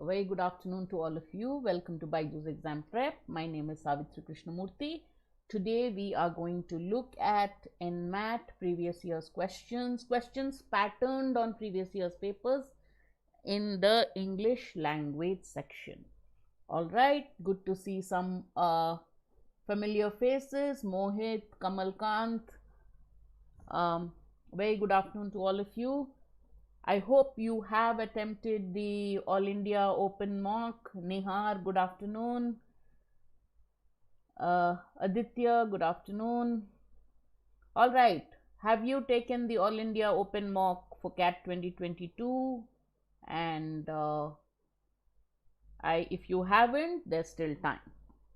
A very good afternoon to all of you. Welcome to BYJU'S Exam Prep. My name is Savitri Krishnamurthy. Today we are going to look at NMAT previous year's questions patterned on previous year's papers in the English language section. All right, good to see some familiar faces. Mohit, Kamalkant. Very good afternoon to all of you. I hope you have attempted the All India Open Mock. Nihar, good afternoon. Aditya, good afternoon. All right, have you taken the All India Open Mock for CAT 2022? And if you haven't, there's still time,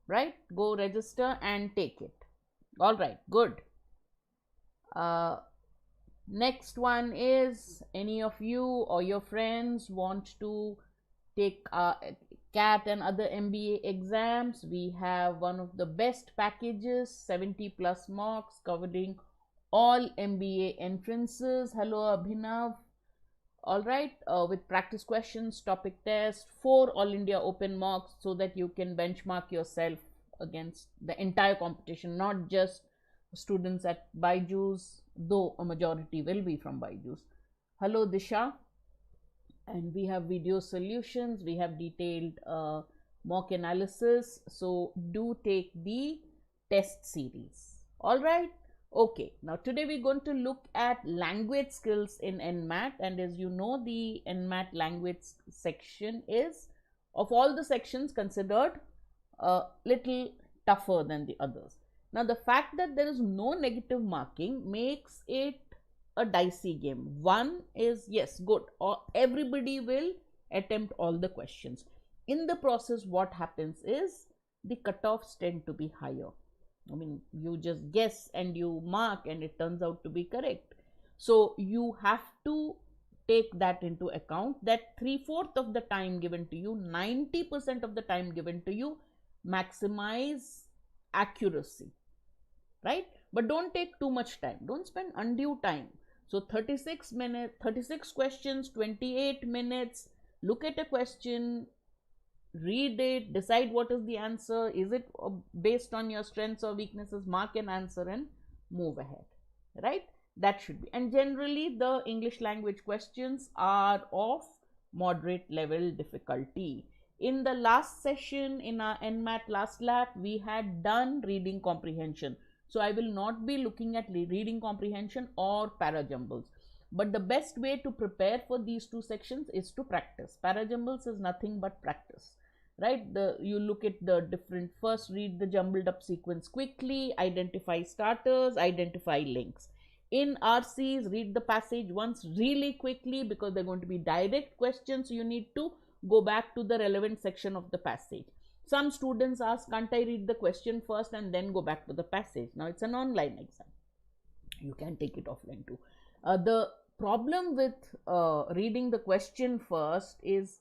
right? Go register and take it. All right, good. Next one is, any of you or your friends want to take CAT and other MBA exams? We have one of the best packages, 70 plus mocks covering all MBA entrances. Hello Abhinav. All right, with practice questions, topic test, 4 All India Open mocks so that you can benchmark yourself against the entire competition, not just students at BYJU'S, though a majority will be from BYJU'S. Hello Disha. And we have video solutions, we have detailed mock analysis, so do take the test series. All right, okay, now today we're going to look at language skills in NMAT, and as you know, the NMAT language section is, of all the sections, considered a little tougher than the others. Now, the fact that there is no negative marking makes it a dicey game. One is, yes, good, or everybody will attempt all the questions. In the process, what happens is the cutoffs tend to be higher. I mean, you just guess and you mark and it turns out to be correct. So you have to take that into account, that 3/4 of the time given to you, 90% of the time given to you, maximize accuracy, right? But don't take too much time, don't spend undue time. So 36 minutes, 36 questions, 28 minutes, look at a question, read it, decide what is the answer, is it based on your strengths or weaknesses, mark an answer and move ahead, right? That should be. And generally the English language questions are of moderate level difficulty. In the last session, in our NMAT last lap, we had done reading comprehension. So I will not be looking at reading comprehension or Parajumbles. But the best way to prepare for these two sections is to practice. Parajumbles is nothing but practice, right? You look at the different, first read the jumbled up sequence quickly, identify starters, identify links. In RCs, read the passage once really quickly because they're going to be direct questions. So you need to go back to the relevant section of the passage. Some students ask, can't I read the question first and then go back to the passage? Now it's an online exam. You can take it offline too. The problem with reading the question first is,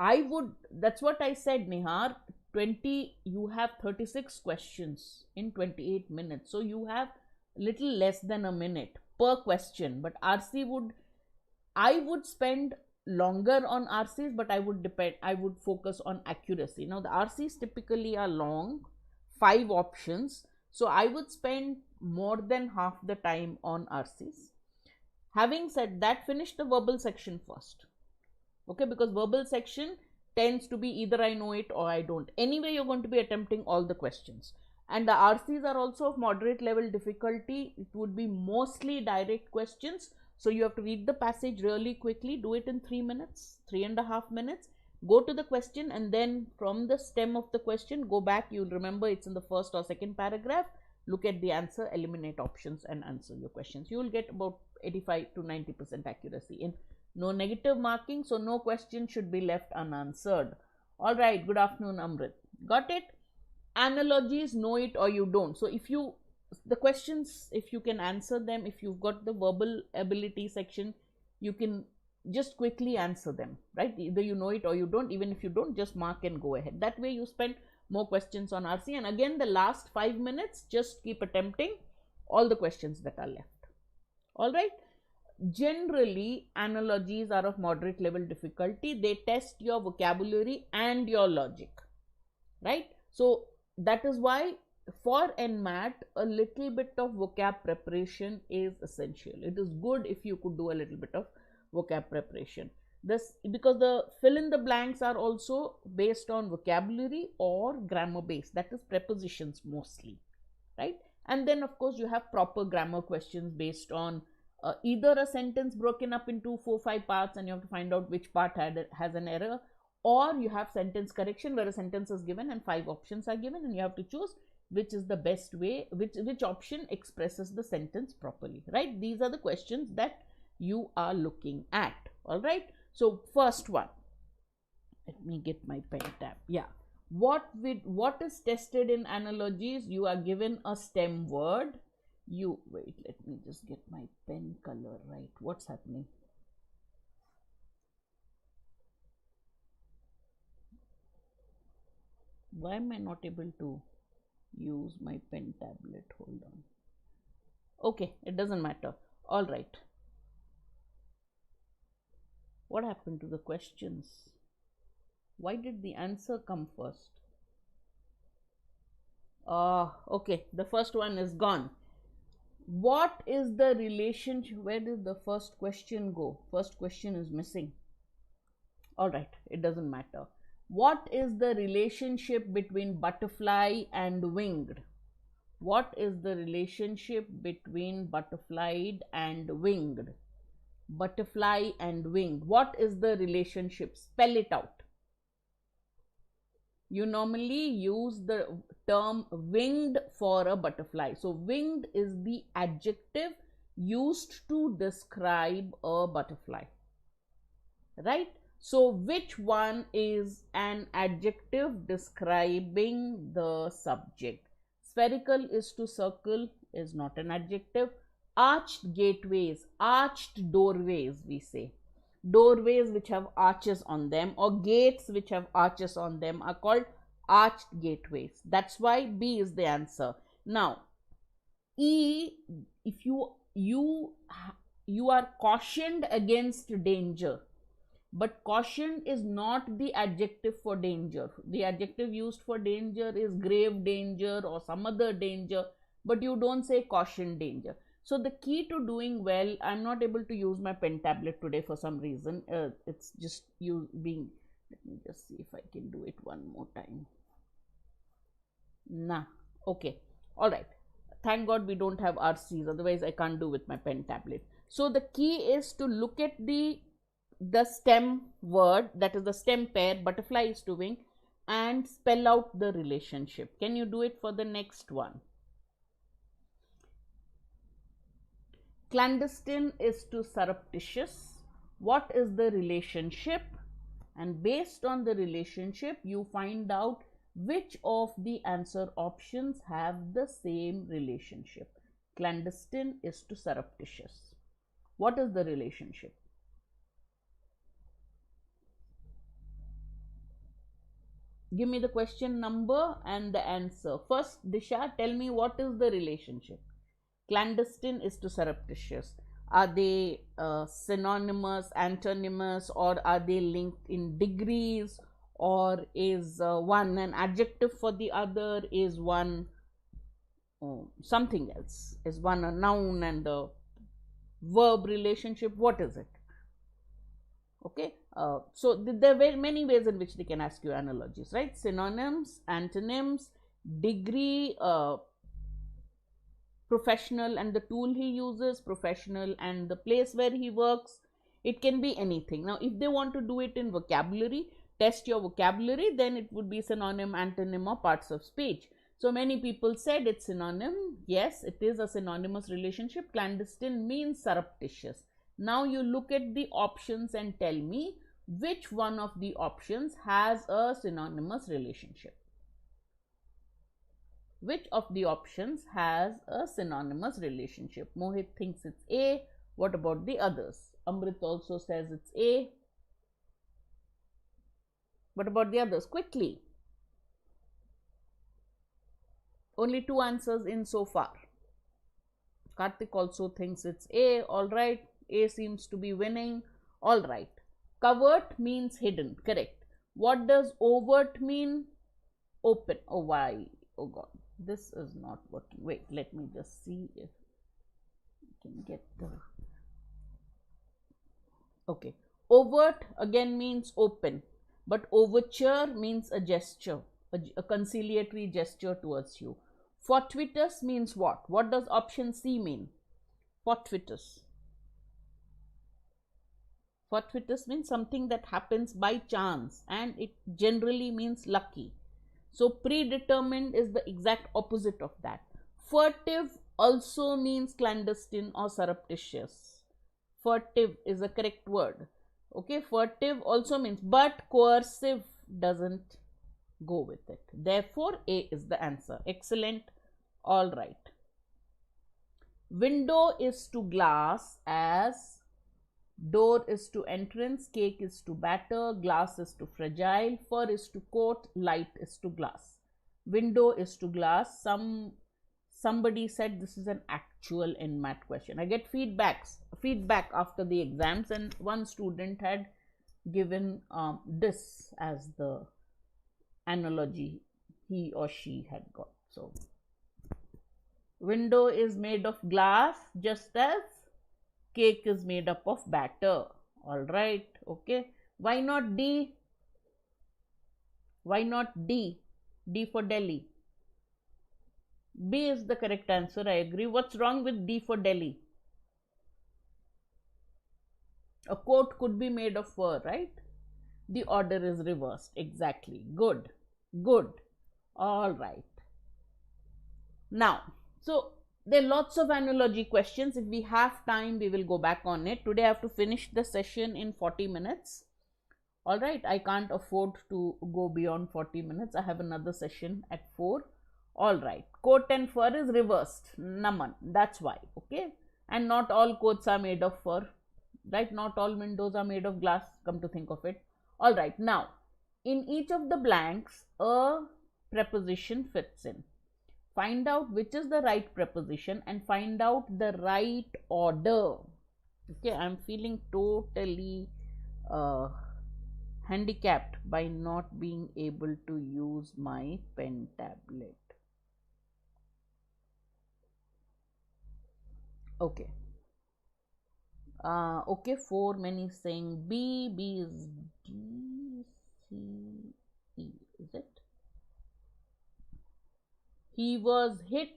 that's what I said, Nihar, you have 36 questions in 28 minutes. So you have little less than a minute per question. But I would spend longer on RCs, but I would focus on accuracy. Now the RCs typically are long, 5 options, so I would spend more than half the time on RCs. Having said that, finish the verbal section first, okay, because verbal section tends to be either I know it or I don't. Anyway, you're going to be attempting all the questions, and the RCs are also of moderate level difficulty. It would be mostly direct questions. So you have to read the passage really quickly, do it in 3 minutes, 3.5 minutes, go to the question, and then from the stem of the question, go back. You'll remember it's in the first or second paragraph, look at the answer, eliminate options and answer your questions. You will get about 85 to 90% accuracy. In no negative marking, so no question should be left unanswered. All right, good afternoon Amrit. Got it? Analogies, know it or you don't. So the questions, if you can answer them, if you've got the verbal ability section, you can just quickly answer them, right? Either you know it or you don't. Even if you don't, just mark and go ahead. That way you spend more questions on RC, and again the last 5 minutes just keep attempting all the questions that are left. All right, generally analogies are of moderate level difficulty. They test your vocabulary and your logic, right? So that is why for NMAT a little bit of vocab preparation is essential. It is good if you could do a little bit of vocab preparation. This because the fill in the blanks are also based on vocabulary or grammar based, that is prepositions mostly, right? And then of course you have proper grammar questions based on either a sentence broken up into 4-5 parts and you have to find out which part has an error, or you have sentence correction where a sentence is given and 5 options are given and you have to choose which is the best way, which option expresses the sentence properly, right? These are the questions that you are looking at. All right, so first one, let me get my pen tab. Yeah, what is tested in analogies? You are given a stem word. Wait, let me just get my pen color right. What's happening? Why am I not able to use my pen tablet? Hold on. Okay, it doesn't matter. All right. What happened to the questions? Why did the answer come first? Okay, the first one is gone. What is the relationship? Where did the first question go? First question is missing. All right, it doesn't matter. What is the relationship between butterfly and winged? What is the relationship between butterfly and winged? Butterfly and winged. What is the relationship? Spell it out. You normally use the term winged for a butterfly. So winged is the adjective used to describe a butterfly, right? So which one is an adjective describing the subject? Spherical is to circle is not an adjective. Arched gateways, arched doorways, we say. Doorways which have arches on them or gates which have arches on them are called arched gateways. That's why B is the answer. Now, E, if you are cautioned against danger, but caution is not the adjective for danger. The adjective used for danger is grave danger or some other danger, but you don't say caution danger. So the key to doing well, I'm not able to use my pen tablet today for some reason. It's just you being, let me just see if I can do it one more time. Nah, okay, all right. Thank God we don't have RCs, otherwise I can't do with my pen tablet. So the key is to look at the stem word, that is the stem pair, butterfly is to wing, and spell out the relationship. Can you do it for the next one? Clandestine is to surreptitious. What is the relationship? And based on the relationship, you find out which of the answer options have the same relationship. Clandestine is to surreptitious. What is the relationship? Give me the question number and the answer. First, Disha, tell me what is the relationship. Clandestine is to surreptitious. Are they synonymous, antonymous, or are they linked in degrees, or is one an adjective for the other, is one something else, is one a noun and a verb relationship? What is it? Okay, so there are many ways in which they can ask you analogies, right? Synonyms, antonyms, degree, professional and the tool he uses, professional and the place where he works. It can be anything. Now, if they want to do it in vocabulary, test your vocabulary, then it would be synonym, antonym, or parts of speech. So many people said it's synonym. Yes, it is a synonymous relationship. Clandestine means surreptitious. Now you look at the options and tell me which one of the options has a synonymous relationship. Which of the options has a synonymous relationship? Mohit thinks it's A. What about the others? Amrit also says it's A. What about the others? Quickly. Only 2 answers in so far. Karthik also thinks it's A. All right. A seems to be winning. All right. Covert means hidden. Correct. What does overt mean? Open. Oh, why? Oh, God. This is not working. Wait, let me just see if I can get the... Okay. Overt again means open. But overture means a gesture, a conciliatory gesture towards you. Fortuitous means what? What does option C mean? Fortuitous. Fortuitous means something that happens by chance, and it generally means lucky. So predetermined is the exact opposite of that. Furtive also means clandestine or surreptitious. Furtive is a correct word. Okay, furtive also means, but coercive doesn't go with it. Therefore, A is the answer. Excellent. All right. Window is to glass as door is to entrance, cake is to batter, glass is to fragile, fur is to coat, light is to glass. Window is to glass. Somebody said this is an actual NMAT question. I get feedback after the exams, and one student had given this as the analogy he or she had got. So window is made of glass, just as cake is made up of batter. All right. Okay. Why not D? Why not D? D for Delhi. B is the correct answer. I agree. What's wrong with D for Delhi? A coat could be made of fur, right? The order is reversed. Exactly. Good. Good. All right. Now, so there are lots of analogy questions. If we have time, we will go back on it. Today I have to finish the session in 40 minutes. All right. I can't afford to go beyond 40 minutes. I have another session at 4. All right. Coat and fur is reversed. Naman. That's why. Okay. And not all coats are made of fur. Right. Not all windows are made of glass. Come to think of it. All right. Now, in each of the blanks, a preposition fits in. Find out which is the right preposition and find out the right order. Okay. I'm feeling totally handicapped by not being able to use my pen tablet. Okay. Okay, 4 many saying B. B is D, C, E. Is it? He was hit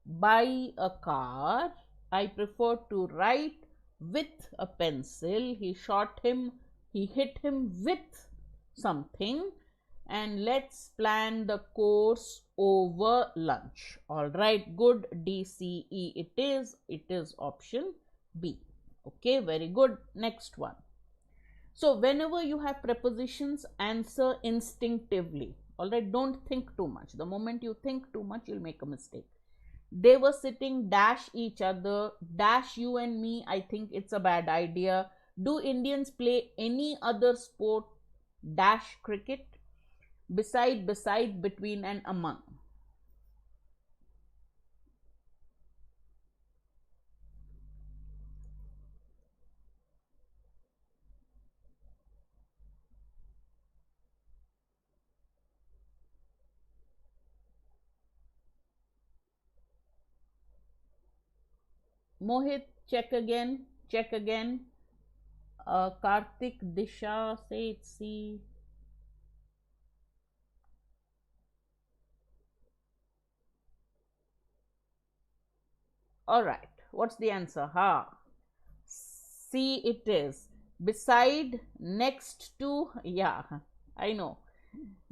by a car. I prefer to write with a pencil. He shot him. He hit him with something. And let's plan the course over lunch. All right, good. DCE it is. It is option B. Okay, very good. Next one. So whenever you have prepositions, answer instinctively. All right, don't think too much. The moment you think too much, you'll make a mistake. They were sitting dash each other, dash you and me. I think it's a bad idea. Do Indians play any other sport dash cricket? Beside, between and among. Mohit, check again. Karthik, Disha, say it's C. All right, what's the answer? C it is. Beside, next to, yeah, I know.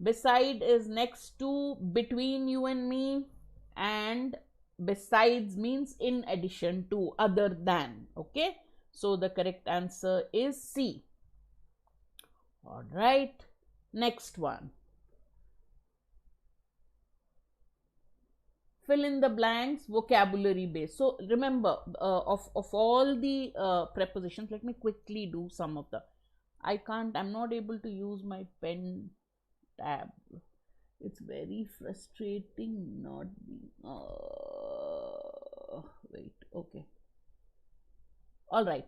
Beside is next to, between you and me, and besides means in addition to, other than. Okay, so the correct answer is C. All right, next one. Fill in the blanks, vocabulary base. So remember, of all the prepositions, let me quickly do some of the. I'm not able to use my pen tab. It's very frustrating not being. Wait, okay. All right.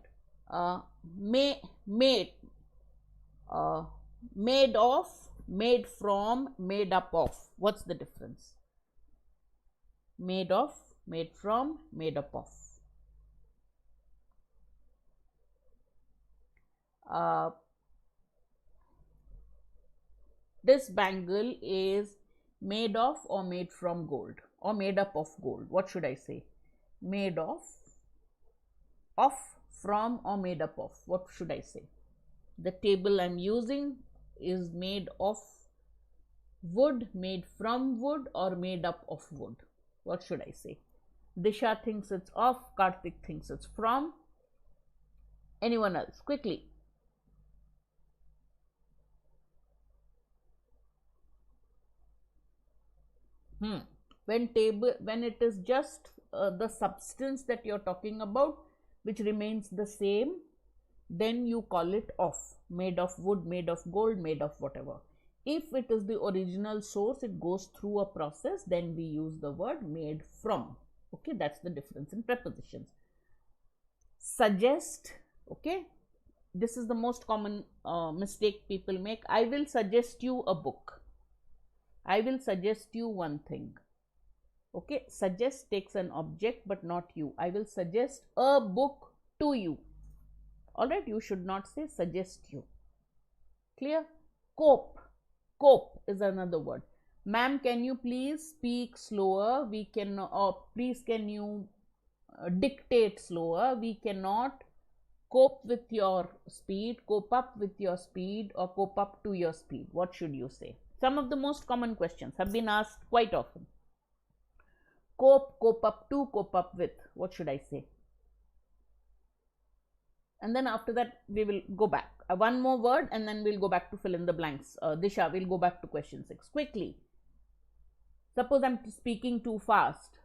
Made, made of, made from, made up of. What's the difference? Made of, made from, made up of. This bangle is made of or made from gold or made up of gold. What should I say? Made of, from, or made up of. What should I say? The table I'm using is made of wood, made from wood, or made up of wood. What should I say? Disha thinks it's of, Karthik thinks it's from. Anyone else? Quickly. When it is just the substance that you're talking about, which remains the same, then you call it of. Made of wood, made of gold, made of whatever. If it is the original source, it goes through a process, then we use the word made from. Okay, that's the difference in prepositions. Suggest, okay, this is the most common mistake people make. I will suggest you a book. I will suggest you one thing. Okay, suggest takes an object but not you. I will suggest a book to you. All right, you should not say suggest you. Clear? Cope. Cope is another word. Ma'am, can you please speak slower? We can, or please can you dictate slower? We cannot cope with your speed, cope up with your speed, or cope up to your speed. What should you say? Some of the most common questions have been asked quite often. Cope, cope up to, cope up with. What should I say? And then after that, we will go back. One more word and then we'll go back to fill in the blanks. Disha, we'll go back to question 6. Quickly. Suppose I'm speaking too fast.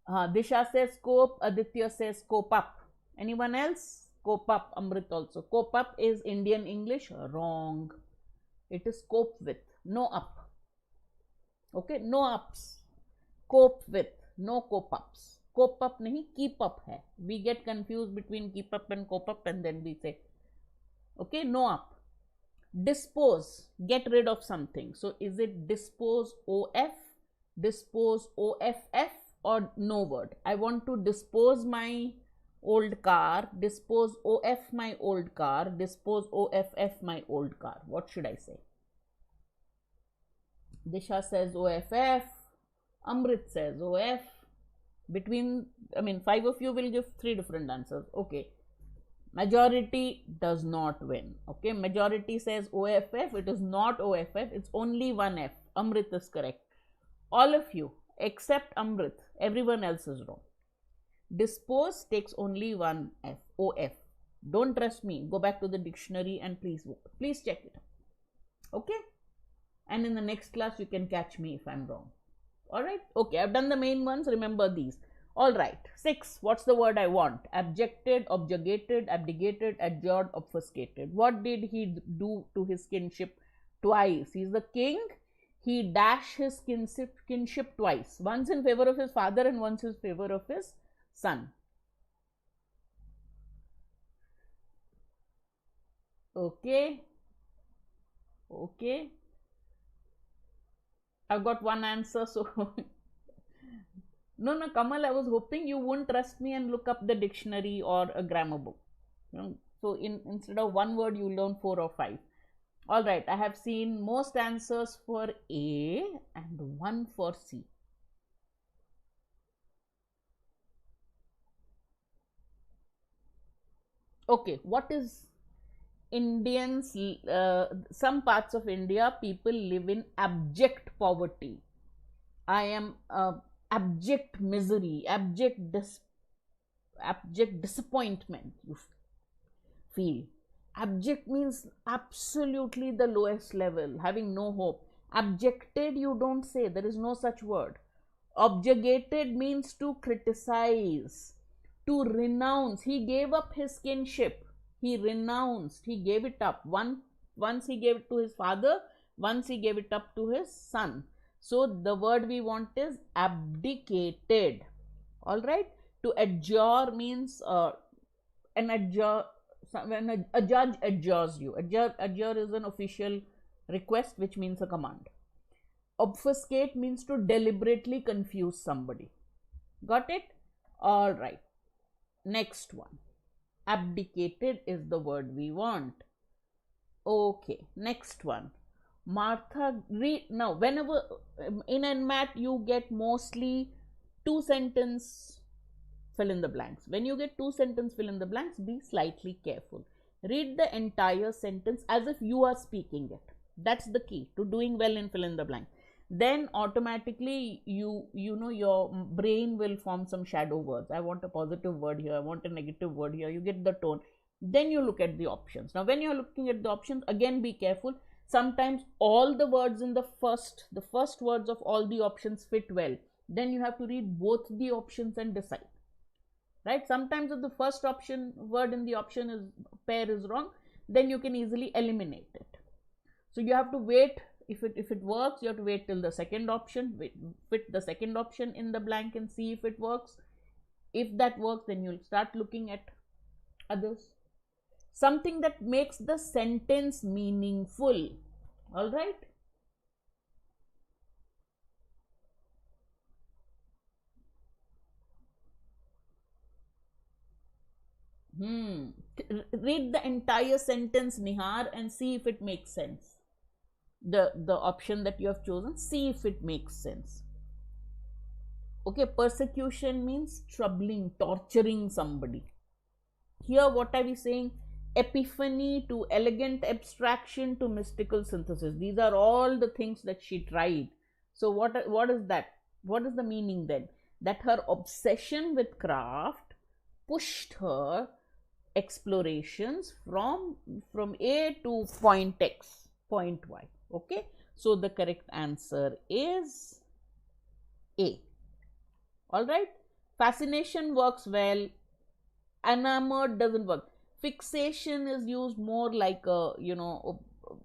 Disha says cope, Aditya says cope up. Anyone else? Cope up, Amrit also. Cope up is Indian English. Wrong. It is cope with, no up. Okay, no ups. Cope with, no cope ups. Cope up nahi, keep up hai. We get confused between keep up and cope up and then we say, okay, no up. Dispose, get rid of something. So is it dispose OF, dispose OFF, or no word? I want to dispose my old car, dispose OF my old car, dispose OFF my old car. What should I say? Disha says OFF, Amrit says OF. Between, 5 of you will give 3 different answers. Okay. Majority does not win. Okay. Majority says OFF. It is not OFF. It's only one F. Amrit is correct. All of you except Amrit, everyone else is wrong. Dispose takes only one F, OF. Don't trust me. Go back to the dictionary and please check it. Okay? And in the next class, you can catch me if I'm wrong. Alright? Okay, I've done the main ones. Remember these. Alright. 6. What's the word I want? Abjected, objurgated, abdicated, adjured, obfuscated. What did he do to his kinship twice? He's the king. He dashed his kinship twice. Once in favor of his father and once in favor of his son. Okay. Okay. I've got one answer, so no, Kamal, I was hoping you wouldn't trust me and look up the dictionary or a grammar book. So instead of one word, you learn 4 or 5. All right, I have seen most answers for A and 1 for C. Okay, what is Indians, some parts of India, people live in abject poverty. I am abject misery, abject disappointment you feel. Abject means absolutely the lowest level, having no hope. Abjected you don't say, there is no such word. Objurgated means to criticize, to renounce. He gave up his kinship. He renounced, he gave it up. Once he gave it to his father, once he gave it up to his son. So the word we want is abdicated. All right. To adjure means when a judge adjures you. Adjure is an official request, which means a command. Obfuscate means to deliberately confuse somebody. Got it? All right. Next one. Abdicated is the word we want. Okay. Next one. Martha, now whenever in NMAT you get mostly 2-sentence fill in the blanks. When you get 2-sentence fill in the blanks, be slightly careful. Read the entire sentence as if you are speaking it. That's the key to doing well in fill in the blank. Then automatically you know your brain will form some shadow words. I want a positive word here, I want a negative word here. You get the tone. Then you look at the options. Now when you're looking at the options, again be careful. Sometimes all the words in the first words of all the options fit well. Then you have to read both the options and decide. Right? Sometimes if the first option word in the option is pair is wrong, then you can easily eliminate it. So you have to wait. If it works, you have to wait till the second option, fit the second option in the blank and see if it works. If that works, then you'll start looking at others. Something that makes the sentence meaningful. All right. Read the entire sentence, Nihar, and see if it makes sense. The option that you have chosen, see if it makes sense. Okay, persecution means troubling, torturing somebody. Here what are we saying? Epiphany to elegant abstraction to mystical synthesis. These are all the things that she tried. So what is that? What is the meaning then? That her obsession with craft pushed her explorations from A to point X, point Y. Okay, so the correct answer is A. All right. Fascination works well. Enamored doesn't work. Fixation is used more like a,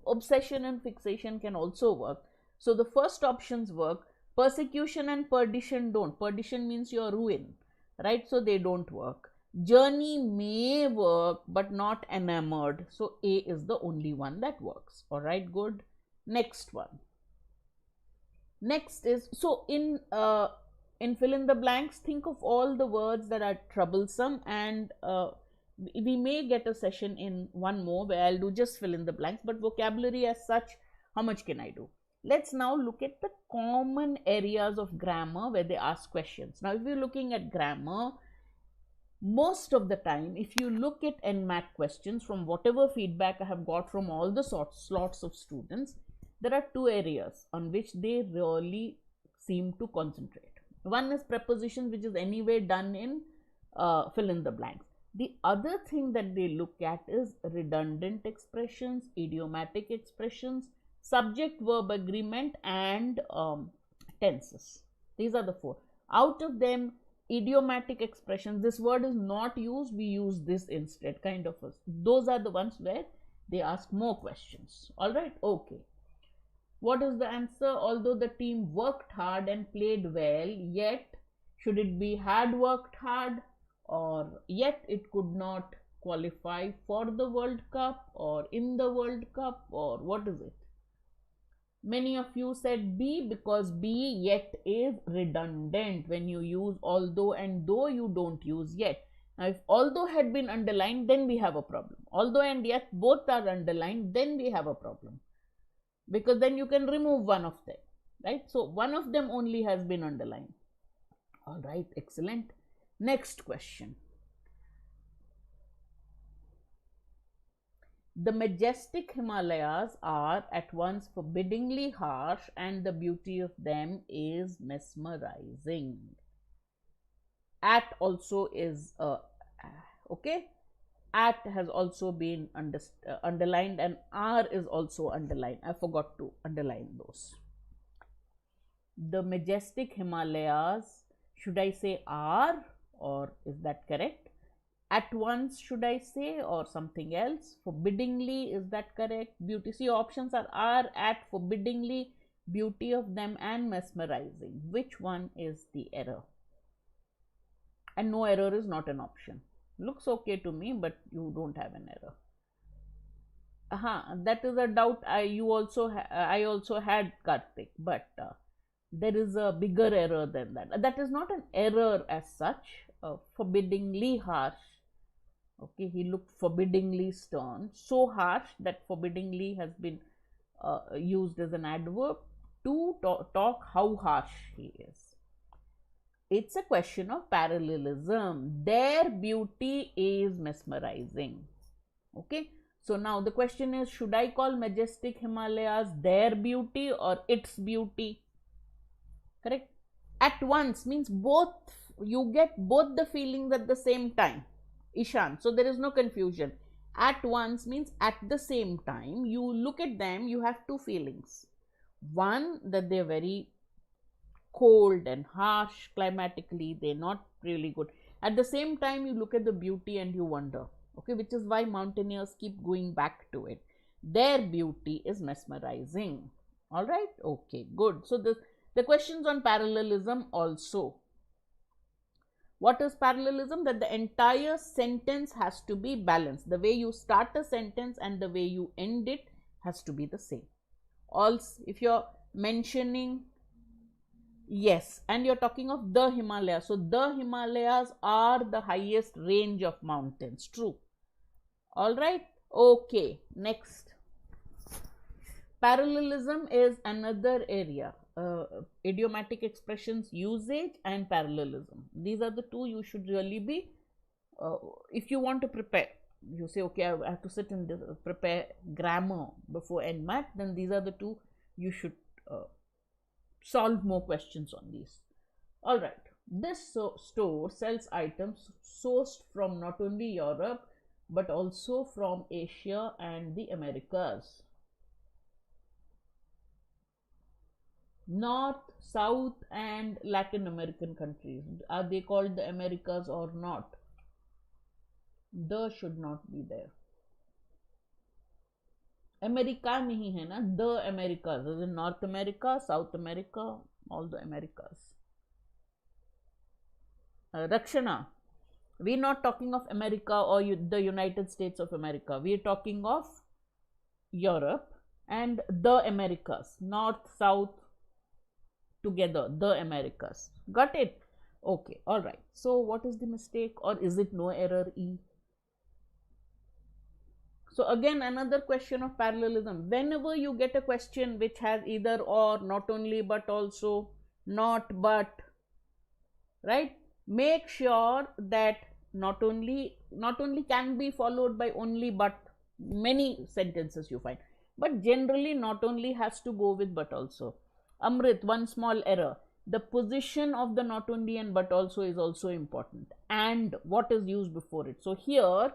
obsession and fixation can also work. So the first options work. Persecution and perdition don't. Perdition means your ruin, right? So they don't work. Journey may work, but not enamored. So A is the only one that works. All right, good. Next one. Next is, so in fill in the blanks, think of all the words that are troublesome, and we may get a session in one more where I'll do just fill in the blanks, but vocabulary as such, how much can I do? Let's now look at the common areas of grammar where they ask questions. Now, if you're looking at grammar, most of the time, if you look at NMAT questions, from whatever feedback I have got from all the slots of students, there are two areas on which they really seem to concentrate. One is prepositions, which is anyway done in fill in the blanks. The other thing that they look at is redundant expressions, idiomatic expressions, subject-verb agreement, and tenses. These are the four. Out of them, idiomatic expressions, this word is not used, we use this instead, kind of. Those are the ones where they ask more questions. All right, okay. What is the answer? Although the team worked hard and played well, yet should it be had worked hard, or yet it could not qualify for the World Cup, or in the World Cup, or what is it? Many of you said B, because B, yet, is redundant. When you use although and though, you don't use yet. Now, if although had been underlined, then we have a problem. Although and yet both are underlined, then we have a problem. Because then you can remove one of them, right? So one of them only has been underlined. All right, excellent. Next question. The majestic Himalayas are at once forbiddingly harsh, and the beauty of them is mesmerizing. At also is okay. At has also been underlined, and R is also underlined. I forgot to underline those. The majestic Himalayas, should I say are, or is that correct? At once, should I say, or something else? Forbiddingly, is that correct? Beauty, see, options are at, forbiddingly, beauty of them, and mesmerizing. Which one is the error? And no error is not an option. Looks okay to me, but you don't have an error. That is a doubt I also had, Karthik, but there is a bigger error than that. That is not an error as such. Forbiddingly harsh. Okay, he looked forbiddingly stern, so harsh that forbiddingly has been used as an adverb to talk how harsh he is. It's a question of parallelism. Their beauty is mesmerizing. Okay, so now the question is, should I call majestic Himalayas their beauty or its beauty? Correct. At once means both, you get both the feelings at the same time, Ishan. So there is no confusion. At once means at the same time. You look at them, you have two feelings. One, that they're very cold and harsh climatically, they're not really good. At the same time, you look at the beauty and you wonder, okay, which is why mountaineers keep going back to it. Their beauty is mesmerizing. All right, okay, good. So the questions on parallelism also. What is parallelism? That the entire sentence has to be balanced. The way you start a sentence and the way you end it has to be the same. Also, if you're mentioning, yes, and you're talking of the Himalayas. So the Himalayas are the highest range of mountains. True. All right. Okay. Next. Parallelism is another area. Idiomatic expressions usage and parallelism. These are the two you should really be, if you want to prepare. You say, okay, I have to sit and prepare grammar before NMAT, then these are the two you should solve more questions on these. All right. This store sells items sourced from not only Europe but also from Asia and the Americas. North, South and Latin American countries. Are they called the Americas or not? The should not be there. America nahi hai na, the Americas, as in North America, South America, all the Americas. Rakshana, we are not talking of America or the United States of America. We are talking of Europe and the Americas, North, South, together, the Americas. Got it? Okay, all right. So what is the mistake, or is it no error E? So again, another question of parallelism. Whenever you get a question which has either or, not only but also, not but, right? Make sure that not only can be followed by only but. Many sentences you find, but generally not only has to go with but also. Amrit, one small error. The position of the not only and but also is also important, and what is used before it. So here,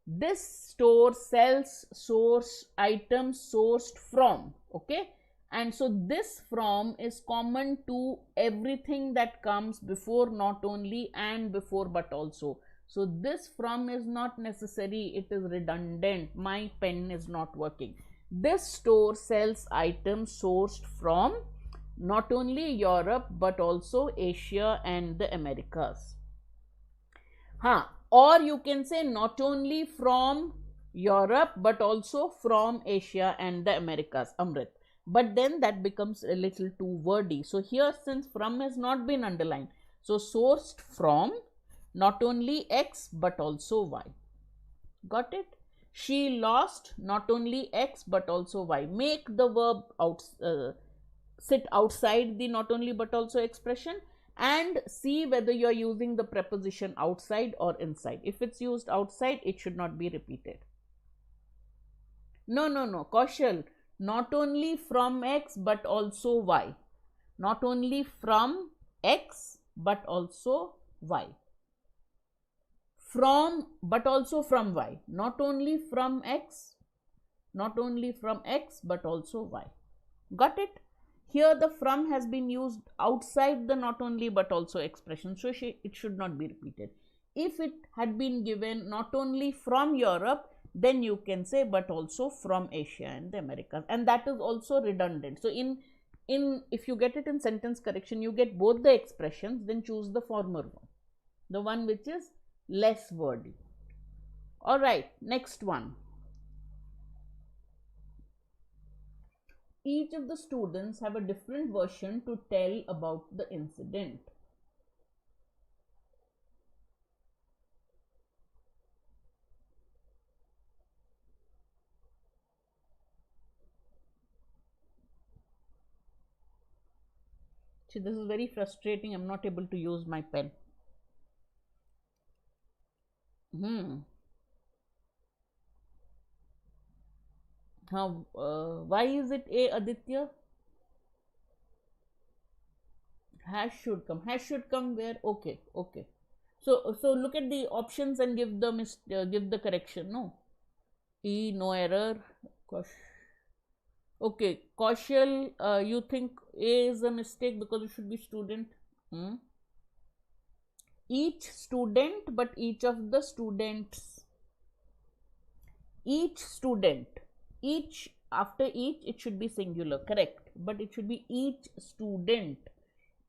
this store sells source items sourced from, okay, and so this from is common to everything that comes before not only and before but also. So this from is not necessary, it is redundant. My pen is not working. This store sells items sourced from not only Europe but also Asia and the Americas. Or you can say not only from Europe but also from Asia and the Americas, Amrit. But then that becomes a little too wordy. So here, since from has not been underlined, so sourced from not only X but also Y. Got it? She lost not only X but also Y. Make the verb sit outside the not only but also expression and see whether you are using the preposition outside or inside. If it's used outside, it should not be repeated. No, Kaushal, not only from X but also Y. Not only from X but also Y. From but also from Y. Not only from X but also Y. Got it? Here the from has been used outside the not only but also expression, so it should not be repeated. If it had been given not only from Europe, then you can say but also from Asia and the Americas, and that is also redundant. So if you get it in sentence correction, you get both the expressions, then choose the former one, the one which is less wordy. All right, next one. Each of the students have a different version to tell about the incident. See, this is very frustrating. I'm not able to use my pen. Why is it A, Aditya? Hash should come. Hash should come where? Okay, okay. So look at the options and give the correction. No, E, no error. Okay, Kaushal, you think A is a mistake because it should be student? Each student, but each of the students. Each student. Each, after each, it should be singular, correct. But it should be each student.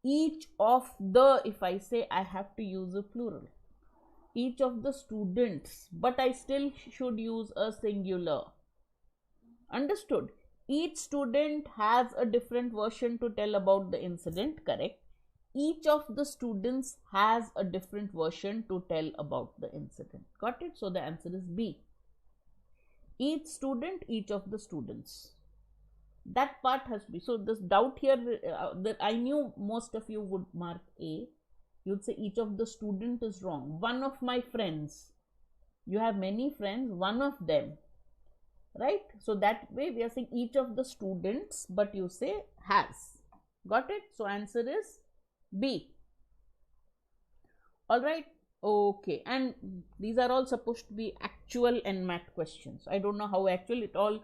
Each of the, if I say, I have to use a plural. Each of the students, but I still should use a singular. Understood? Each student has a different version to tell about the incident, correct. Each of the students has a different version to tell about the incident. Got it? So the answer is B. Each student, each of the students. That part has to be. So this doubt here, that I knew most of you would mark A. You'd say each of the student is wrong. One of my friends. You have many friends, one of them. Right? So that way we are saying each of the students, but you say has. Got it? So answer is B. All right. Okay. And these are all supposed to be actual NMAT questions. I don't know how actual it all.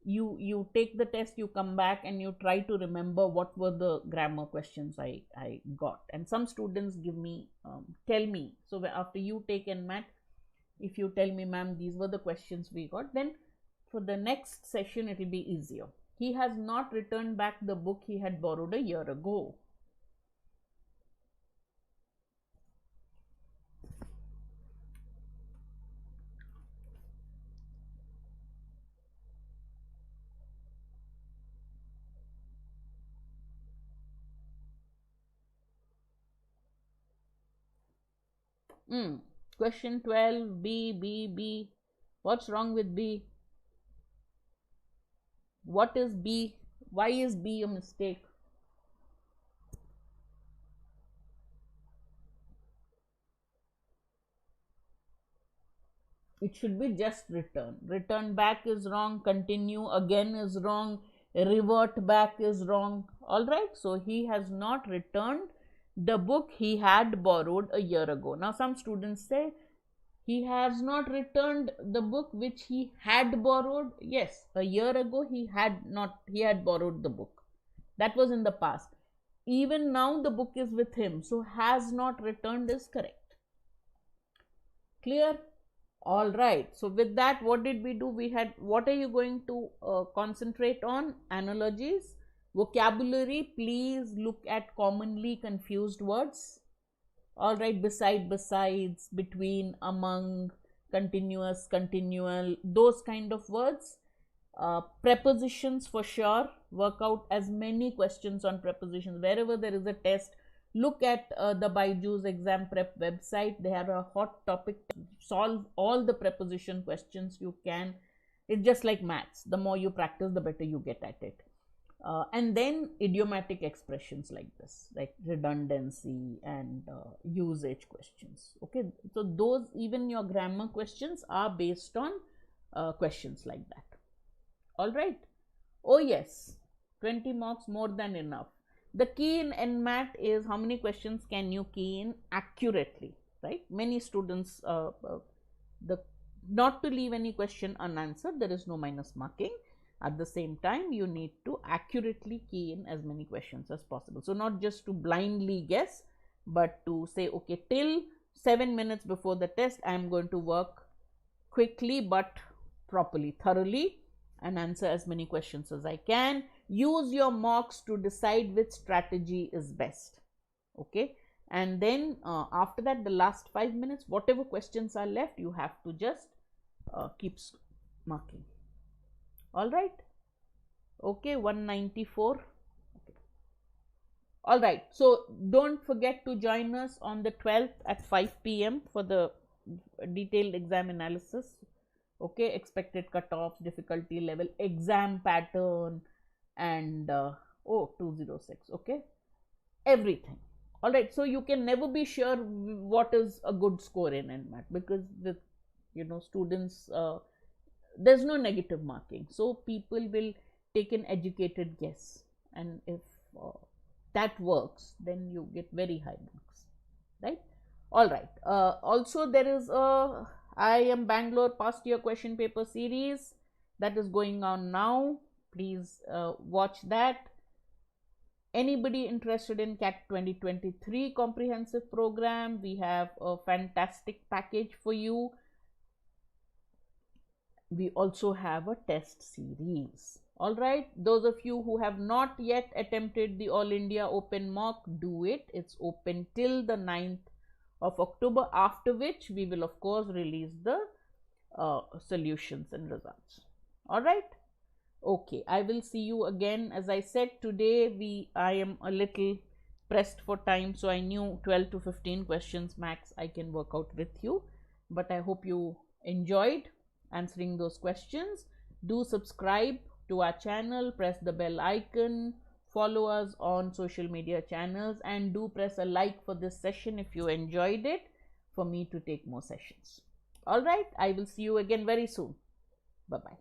You take the test, you come back and you try to remember what were the grammar questions I got. And some students give me, tell me. So after you take NMAT, if you tell me, ma'am, these were the questions we got, then for the next session it will be easier. He has not returned back the book he had borrowed a year ago. Question 12, B. What's wrong with B? What is B? Why is B a mistake? It should be just return. Return back is wrong. Continue again is wrong. Revert back is wrong. Alright, so he has not returned the book he had borrowed a year ago. Now some students say he has not returned the book which he had borrowed. Yes, a year ago he had borrowed the book. That was in the past. Even now the book is with him. So has not returned is correct. Clear? All right. So with that, what did we do? We had, what are you going to concentrate on? Analogies. Vocabulary, please look at commonly confused words. All right, beside, besides, between, among, continuous, continual, those kind of words. Prepositions for sure. Work out as many questions on prepositions. Wherever there is a test, look at the BYJU'S exam prep website. They have a hot topic to solve all the preposition questions you can. It's just like maths. The more you practice, the better you get at it. And then idiomatic expressions like this, like redundancy and usage questions. Okay, so those, even your grammar questions are based on questions like that. All right. Oh yes, 20 marks, more than enough. The key in NMAT is how many questions can you key in accurately, right? Many students, not to leave any question unanswered, there is no minus marking. At the same time, you need to accurately key in as many questions as possible. So not just to blindly guess, but to say, okay, till 7 minutes before the test, I am going to work quickly but properly, thoroughly, and answer as many questions as I can. Use your mocks to decide which strategy is best. Okay, and then after that, the last 5 minutes, whatever questions are left, you have to just keep marking. All right. Okay, 194. Okay. All right. So don't forget to join us on the 12th at 5 p.m. for the detailed exam analysis. Okay, expected cutoffs, difficulty level, exam pattern, and 206. Okay, everything. All right. So you can never be sure what is a good score in NMAT, because the students, there's no negative marking, so people will take an educated guess, and if that works, then you get very high marks, right? All right. Also, there is a I Am Bangalore past year question paper series that is going on now. Please watch that. Anybody interested in CAT 2023 comprehensive program, we have a fantastic package for you. We also have a test series. All right, those of you who have not yet attempted the All India Open Mock, do it. It's open till the 9th of October, after which we will of course release the solutions and results. All right. Okay, I will see you again. As I said, today I am a little pressed for time, so I knew 12 to 15 questions max I can work out with you, but I hope you enjoyed answering those questions. Do subscribe to our channel, press the bell icon, follow us on social media channels, and do press a like for this session if you enjoyed it, for me to take more sessions. All right, I will see you again very soon. Bye bye.